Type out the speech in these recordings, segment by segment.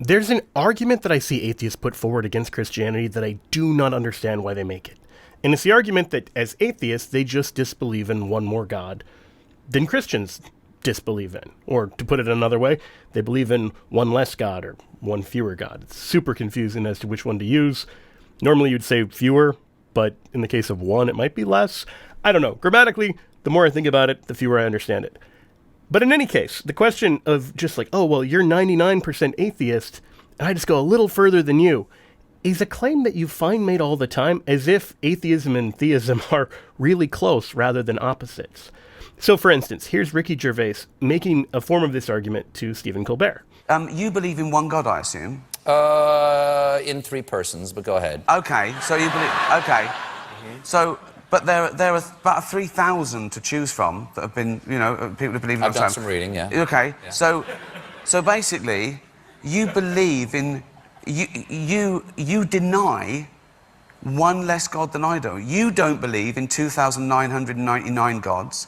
There's an argument that I see atheists put forward against Christianity that I do not understand why they make it. And it's the argument that as atheists, they just disbelieve in one more God than Christians disbelieve in. Or to put it another way, they believe in one less God or one fewer God. It's super confusing as to which one to use. Normally you'd say fewer, but in the case of one, it might be less. I don't know. Grammatically, the more I think about it, the fewer I understand it. But in any case, the question of just like, oh, well, you're 99% atheist, and I just go a little further than you, is a claim that you find made all the time, as if atheism and theism are really close rather than opposites. So, for instance, here's Ricky Gervais making a form of this argument to Stephen Colbert. You believe in one God, I assume? In three persons, but go ahead. Okay, so you believe... Okay. So... But there are about 3,000 to choose from that have been, people who believe in... I've done some reading, yeah. Okay, yeah. So basically, you believe in... You deny one less God than I do. You don't believe in 2,999 gods,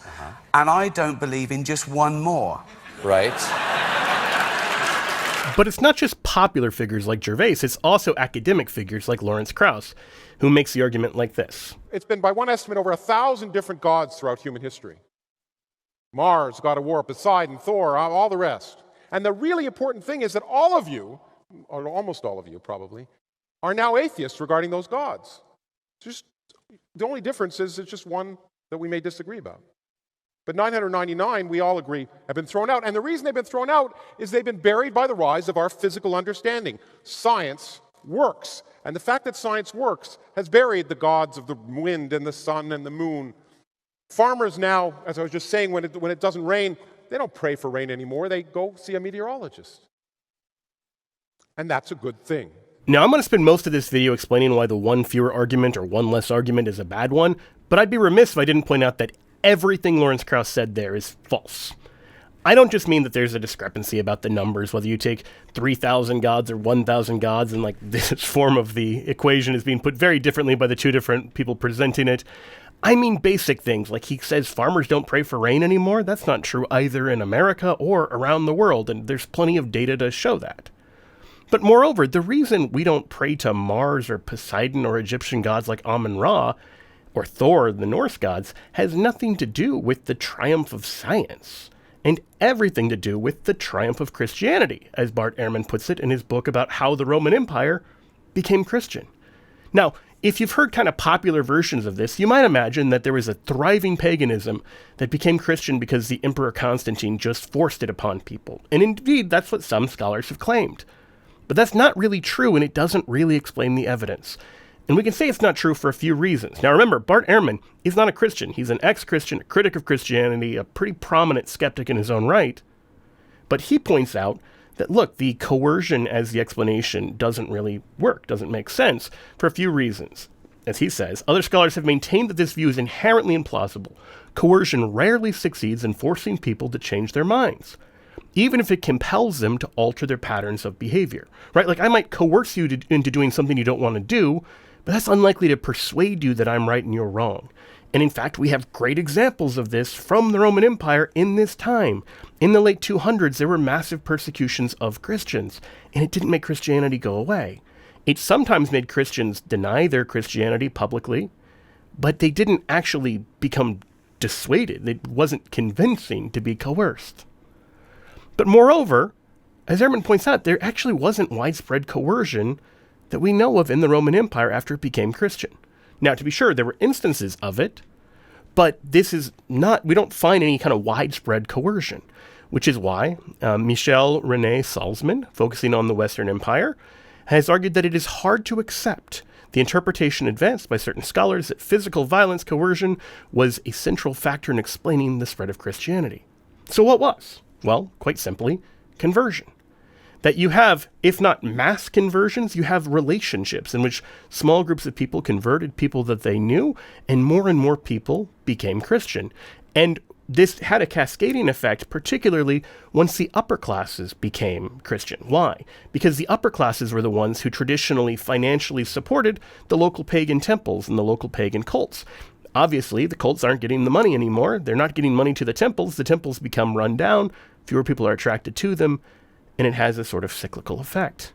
and I don't believe in just one more. Right. But it's not just popular figures like Gervais, it's also academic figures like Lawrence Krauss, who makes the argument like this. It's been, by one estimate, over 1,000 different gods throughout human history. Mars, god of war, Poseidon, Thor, all the rest. And the really important thing is that all of you, or almost all of you probably, are now atheists regarding those gods. Just the only difference is it's just one that we may disagree about. But 999, we all agree, have been thrown out. And the reason they've been thrown out is they've been buried by the rise of our physical understanding. Science works. And the fact that science works has buried the gods of the wind and the sun and the moon. Farmers now, as I was just saying, when it doesn't rain, they don't pray for rain anymore. They go see a meteorologist. And that's a good thing. Now, I'm going to spend most of this video explaining why the one fewer argument or one less argument is a bad one, but I'd be remiss if I didn't point out that everything Lawrence Krauss said there is false. I don't just mean that there's a discrepancy about the numbers, whether you take 3,000 gods or 1,000 gods, and like this form of the equation is being put very differently by the two different people presenting it. I mean basic things, like he says farmers don't pray for rain anymore. That's not true either in America or around the world, and there's plenty of data to show that. But moreover, the reason we don't pray to Mars or Poseidon or Egyptian gods like Amun-Ra, or Thor, the Norse gods, has nothing to do with the triumph of science, and everything to do with the triumph of Christianity, as Bart Ehrman puts it in his book about how the Roman Empire became Christian. Now, if you've heard kind of popular versions of this, you might imagine that there was a thriving paganism that became Christian because the Emperor Constantine just forced it upon people. And indeed, that's what some scholars have claimed. But that's not really true, and it doesn't really explain the evidence. And we can say it's not true for a few reasons. Now remember, Bart Ehrman is not a Christian. He's an ex-Christian, a critic of Christianity, a pretty prominent skeptic in his own right. But he points out that, look, the coercion as the explanation doesn't really work, doesn't make sense, for a few reasons. As he says, other scholars have maintained that this view is inherently implausible. Coercion rarely succeeds in forcing people to change their minds, even if it compels them to alter their patterns of behavior, right? Like I might coerce you into doing something you don't want to do, but that's unlikely to persuade you that I'm right and you're wrong. And in fact, we have great examples of this from the Roman Empire in this time. In the late 200s, there were massive persecutions of Christians, and it didn't make Christianity go away. It sometimes made Christians deny their Christianity publicly, but they didn't actually become dissuaded. It wasn't convincing to be coerced. But moreover, as Ehrman points out, there actually wasn't widespread coercion that we know of in the Roman Empire after it became Christian. Now, to be sure, there were instances of it, but this is not, we don't find any kind of widespread coercion, which is why Michel René Salzman, focusing on the Western Empire, has argued that it is hard to accept the interpretation advanced by certain scholars that physical violence coercion was a central factor in explaining the spread of Christianity. So what was? Well, quite simply, conversion. That you have, if not mass conversions, you have relationships in which small groups of people converted people that they knew, and more people became Christian. And this had a cascading effect, particularly once the upper classes became Christian. Why? Because the upper classes were the ones who traditionally financially supported the local pagan temples and the local pagan cults. Obviously, the cults aren't getting the money anymore. They're not getting money to the temples. The temples become run down. Fewer people are attracted to them. and it has a sort of cyclical effect.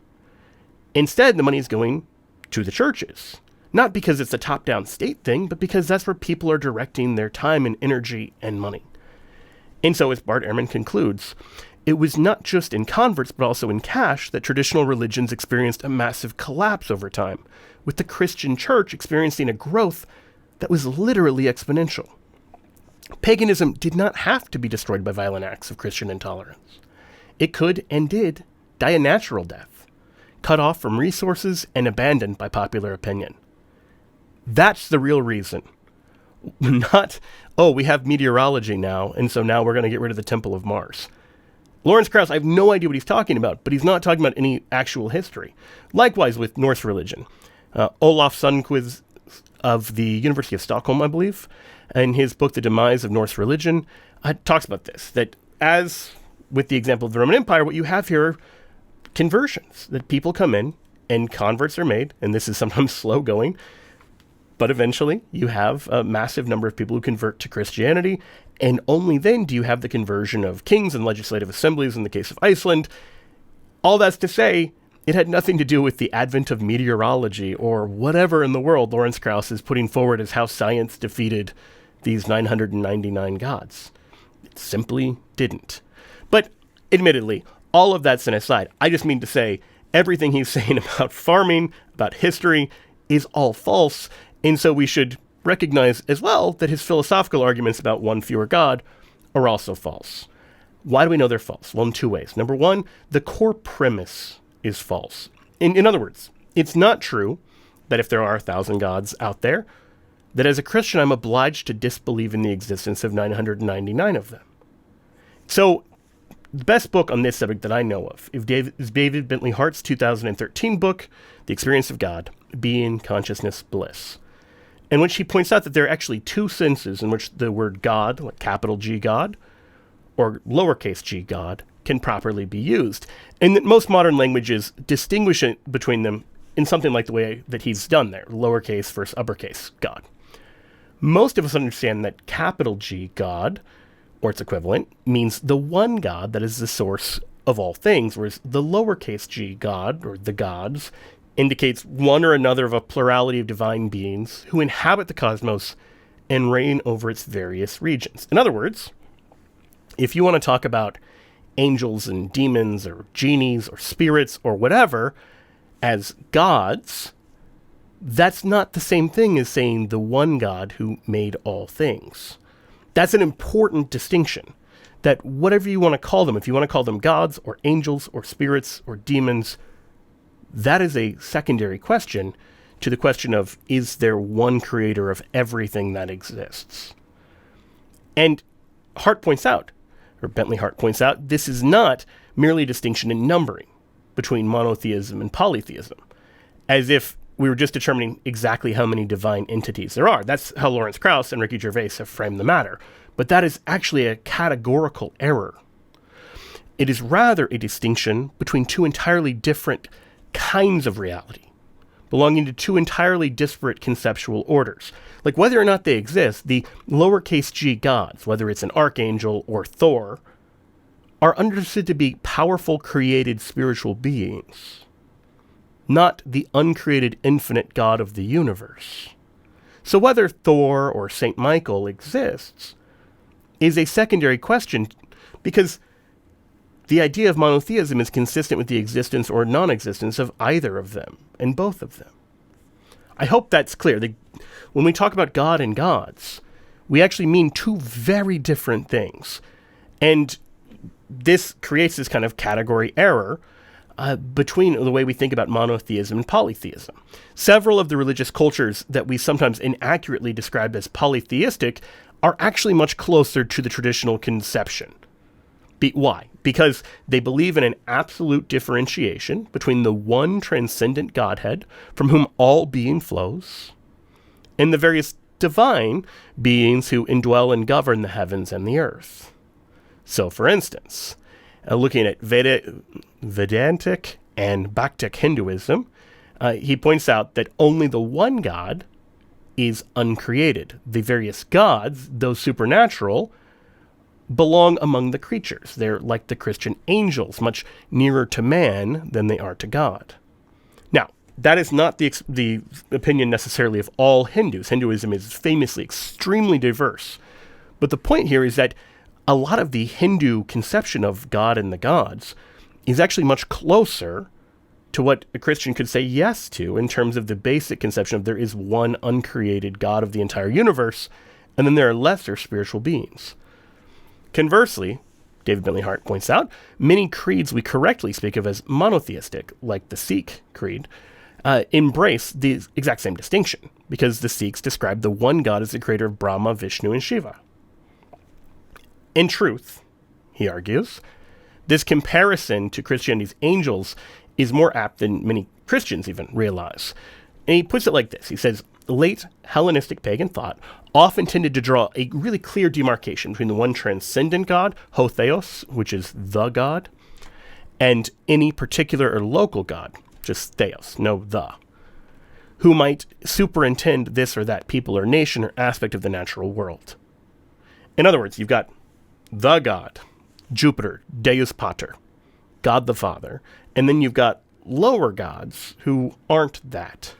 Instead, the money is going to the churches. Not because it's a top-down state thing, but because that's where people are directing their time and energy and money. And so, as Bart Ehrman concludes, it was not just in converts, but also in cash that traditional religions experienced a massive collapse over time, with the Christian church experiencing a growth that was literally exponential. Paganism did not have to be destroyed by violent acts of Christian intolerance. It could, and did, die a natural death, cut off from resources and abandoned by popular opinion. That's the real reason. Not, oh, we have meteorology now, and so now we're going to get rid of the Temple of Mars. Lawrence Krauss, I have no idea what he's talking about, but he's not talking about any actual history. Likewise with Norse religion. Olaf Sundquist of the University of Stockholm, I believe, in his book, The Demise of Norse Religion, talks about this, that as with the example of the Roman Empire, what you have here are conversions, that people come in and converts are made, and this is sometimes slow going, but eventually you have a massive number of people who convert to Christianity, and only then do you have the conversion of kings and legislative assemblies in the case of Iceland. All that's to say, it had nothing to do with the advent of meteorology or whatever in the world Lawrence Krauss is putting forward as how science defeated these 999 gods. It simply didn't. But admittedly, all of that's an aside. I just mean to say everything he's saying about farming, about history, is all false. And so we should recognize as well that his philosophical arguments about one fewer God are also false. Why do we know they're false? Well, in two ways. Number one, the core premise is false. In other words, it's not true that if there are 1,000 gods out there, that as a Christian I'm obliged to disbelieve in the existence of 999 of them. So the best book on this subject that I know of is David Bentley Hart's 2013 book, The Experience of God, Being, Consciousness, Bliss, in which he points out that there are actually two senses in which the word God, like capital G God, or lowercase g God, can properly be used, and that most modern languages distinguish it between them in something like the way that he's done there, lowercase versus uppercase God. Most of us understand that capital G God, or its equivalent, means the one God that is the source of all things, whereas the lowercase g God, or the gods, indicates one or another of a plurality of divine beings who inhabit the cosmos and reign over its various regions. In other words, if you want to talk about angels and demons or genies or spirits or whatever as gods, that's not the same thing as saying the one God who made all things. That's an important distinction, that whatever you want to call them, if you want to call them gods or angels or spirits or demons, that is a secondary question to the question of, is there one creator of everything that exists? And Bentley Hart points out, this is not merely a distinction in numbering between monotheism and polytheism, as if we were just determining exactly how many divine entities there are. That's how Lawrence Krauss and Ricky Gervais have framed the matter. But that is actually a categorical error. It is rather a distinction between two entirely different kinds of reality, belonging to two entirely disparate conceptual orders. Like whether or not they exist, the lowercase g gods, whether it's an archangel or Thor, are understood to be powerful created spiritual beings, not the uncreated infinite God of the universe. So whether Thor or Saint Michael exists is a secondary question, because the idea of monotheism is consistent with the existence or non-existence of either of them, and both of them. I hope that's clear. When we talk about God and gods, we actually mean two very different things. And this creates this kind of category error between the way we think about monotheism and polytheism. Several of the religious cultures that we sometimes inaccurately describe as polytheistic are actually much closer to the traditional conception. Why? Because they believe in an absolute differentiation between the one transcendent Godhead from whom all being flows, and the various divine beings who indwell and govern the heavens and the earth. So, for instance, looking at Vedantic and Bhaktic Hinduism, he points out that only the one God is uncreated. The various gods, though supernatural, belong among the creatures. They're like the Christian angels, much nearer to man than they are to God. Now, that is not the opinion necessarily of all Hindus. Hinduism is famously extremely diverse. But the point here is that a lot of the Hindu conception of God and the gods is actually much closer to what a Christian could say yes to in terms of the basic conception of there is one uncreated God of the entire universe, and then there are lesser spiritual beings. Conversely, David Bentley Hart points out, many creeds we correctly speak of as monotheistic, like the Sikh creed, embrace the exact same distinction, because the Sikhs describe the one God as the creator of Brahma, Vishnu, and Shiva. In truth, he argues, this comparison to Christianity's angels is more apt than many Christians even realize. And he puts it like this. He says, late Hellenistic pagan thought often tended to draw a really clear demarcation between the one transcendent God, ho theos, which is the God, and any particular or local God, just theos, no the, who might superintend this or that people or nation or aspect of the natural world. In other words, you've got the God, Jupiter, Deus Pater, God the Father, and then you've got lower gods who aren't that.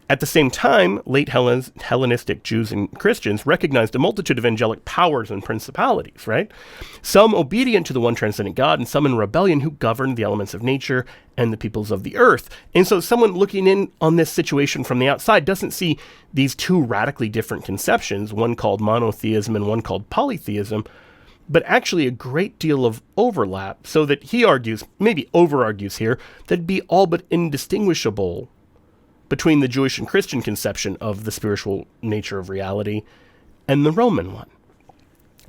At the same time, late Hellenistic Jews and Christians recognized a multitude of angelic powers and principalities, right? Some obedient to the one transcendent God, and some in rebellion who governed the elements of nature and the peoples of the earth. And so someone looking in on this situation from the outside doesn't see these two radically different conceptions, one called monotheism and one called polytheism, but actually a great deal of overlap, so that he argues, maybe over-argues here, that it'd be all but indistinguishable between the Jewish and Christian conception of the spiritual nature of reality and the Roman one.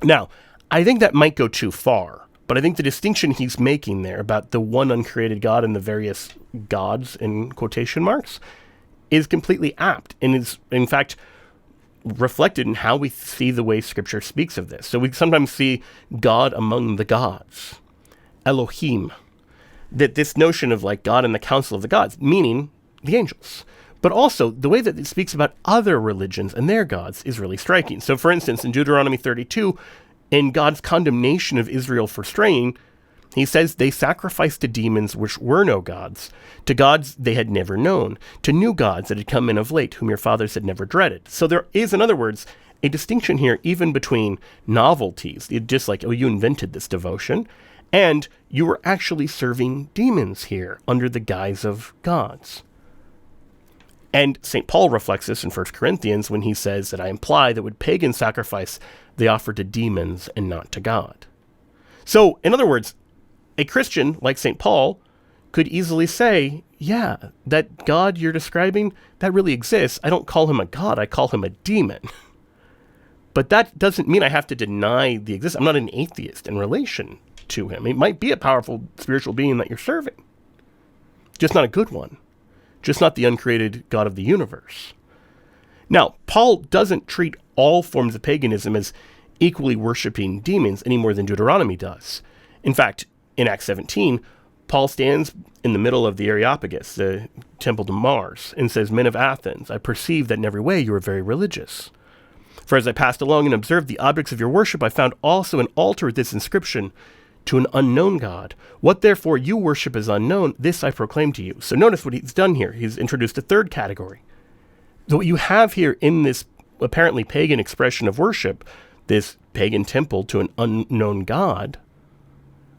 Now, I think that might go too far, but I think the distinction he's making there about the one uncreated God and the various gods in quotation marks is completely apt and is, in fact, reflected in how we see the way Scripture speaks of this. So we sometimes see God among the gods, Elohim, that this notion of like God in the council of the gods, meaning the angels. But also, the way that it speaks about other religions and their gods is really striking. So, for instance, in Deuteronomy 32, in God's condemnation of Israel for straying, he says they sacrificed to demons which were no gods, to gods they had never known, to new gods that had come in of late, whom your fathers had never dreaded. So there is, in other words, a distinction here even between novelties, just like, oh, you invented this devotion, and you were actually serving demons here under the guise of gods. And St. Paul reflects this in 1 Corinthians when he says that I imply that with pagan sacrifice, they offer to demons and not to God. So, in other words, a Christian like St. Paul could easily say, yeah, that God you're describing, that really exists. I don't call him a God, I call him a demon. But that doesn't mean I have to deny the existence. I'm not an atheist in relation to him. It might be a powerful spiritual being that you're serving, just not a good one. Just not the uncreated God of the universe. Now, Paul doesn't treat all forms of paganism as equally worshiping demons any more than Deuteronomy does. In fact, in Acts 17, Paul stands in the middle of the Areopagus, the temple to Mars, and says, Men of Athens, I perceive that in every way you are very religious. For as I passed along and observed the objects of your worship, I found also an altar with this inscription, to an unknown God. What therefore you worship as unknown, this I proclaim to you. So notice what he's done here. He's introduced a third category. So what you have here in this apparently pagan expression of worship, this pagan temple to an unknown God,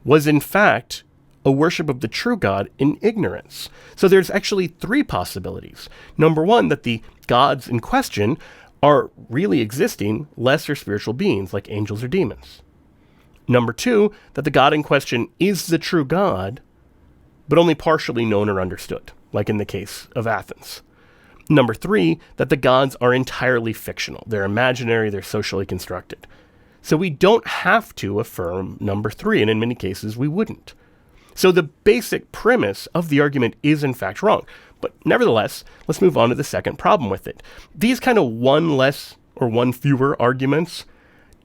was in fact a worship of the true God in ignorance. So there's actually three possibilities. Number one, that the gods in question are really existing lesser spiritual beings like angels or demons. Number two, that the God in question is the true God, but only partially known or understood, like in the case of Athens. Number three, that the gods are entirely fictional. They're imaginary, they're socially constructed. So we don't have to affirm number three, and in many cases we wouldn't. So the basic premise of the argument is in fact wrong. But nevertheless, let's move on to the second problem with it. These kind of one less or one fewer arguments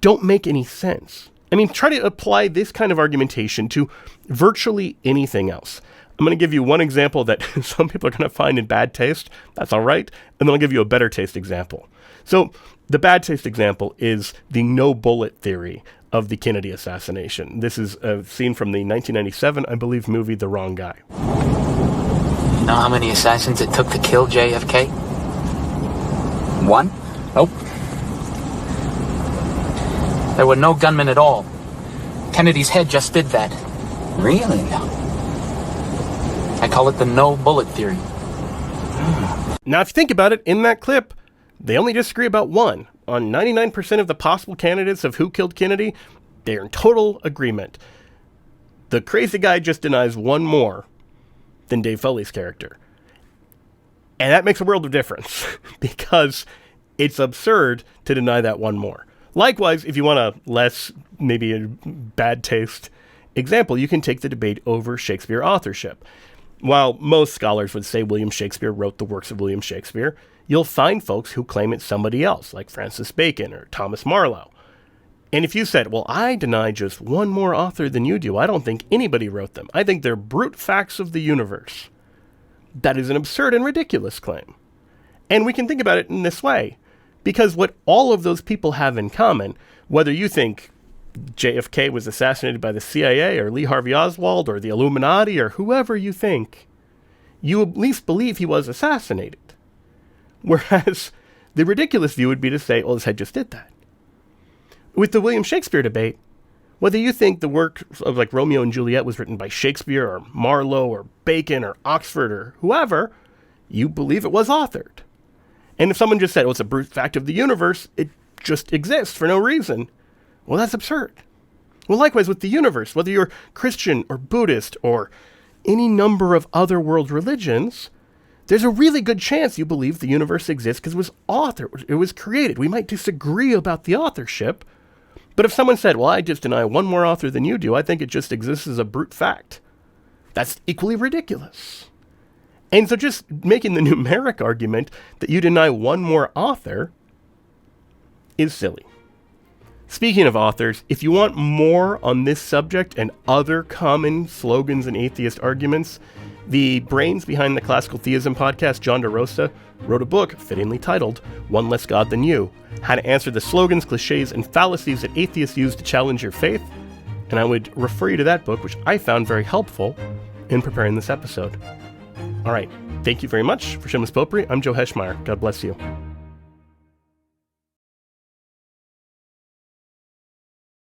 don't make any sense. I mean, try to apply this kind of argumentation to virtually anything else. I'm going to give you one example that some people are going to find in bad taste. That's all right. And then I'll give you a better taste example. So the bad taste example is the no bullet theory of the Kennedy assassination. This is a scene from the 1997, I believe, movie The Wrong Guy. You know how many assassins it took to kill JFK? One? Nope. There were no gunmen at all. Kennedy's head just did that. Really? I call it the no bullet theory. Now, if you think about it, in that clip, they only disagree about one. On 99% of the possible candidates of who killed Kennedy, they're in total agreement. The crazy guy just denies one more than Dave Foley's character. And that makes a world of difference, because it's absurd to deny that one more. Likewise, if you want a less, maybe a bad taste example, you can take the debate over Shakespeare authorship. While most scholars would say William Shakespeare wrote the works of William Shakespeare, you'll find folks who claim it's somebody else, like Francis Bacon or Thomas Marlowe. And if you said, well, I deny just one more author than you do, I don't think anybody wrote them. I think they're brute facts of the universe. That is an absurd and ridiculous claim. And we can think about it in this way, because what all of those people have in common, whether you think JFK was assassinated by the CIA or Lee Harvey Oswald or the Illuminati or whoever you think, you at least believe he was assassinated. Whereas the ridiculous view would be to say, well, his head just did that. With the William Shakespeare debate, whether you think the work of like Romeo and Juliet was written by Shakespeare or Marlowe or Bacon or Oxford or whoever, you believe it was authored. And if someone just said, well, it's a brute fact of the universe, it just exists for no reason, well, that's absurd. Well, likewise with the universe, whether you're Christian or Buddhist or any number of other world religions, there's a really good chance you believe the universe exists because it was authored, it was created. We might disagree about the authorship, but if someone said, well, I just deny one more author than you do, I think it just exists as a brute fact, that's equally ridiculous. And so just making the numeric argument that you deny one more author is silly. Speaking of authors, if you want more on this subject and other common slogans and atheist arguments, the brains behind the Classical Theism podcast, John DeRosa, wrote a book fittingly titled One Less God Than You, How to Answer the Slogans, Cliches, and Fallacies that Atheists Use to Challenge Your Faith. And I would refer you to that book, which I found very helpful in preparing this episode. All right, thank you very much for Shameless Potpourri. I'm Joe Heschmeyer. God bless you.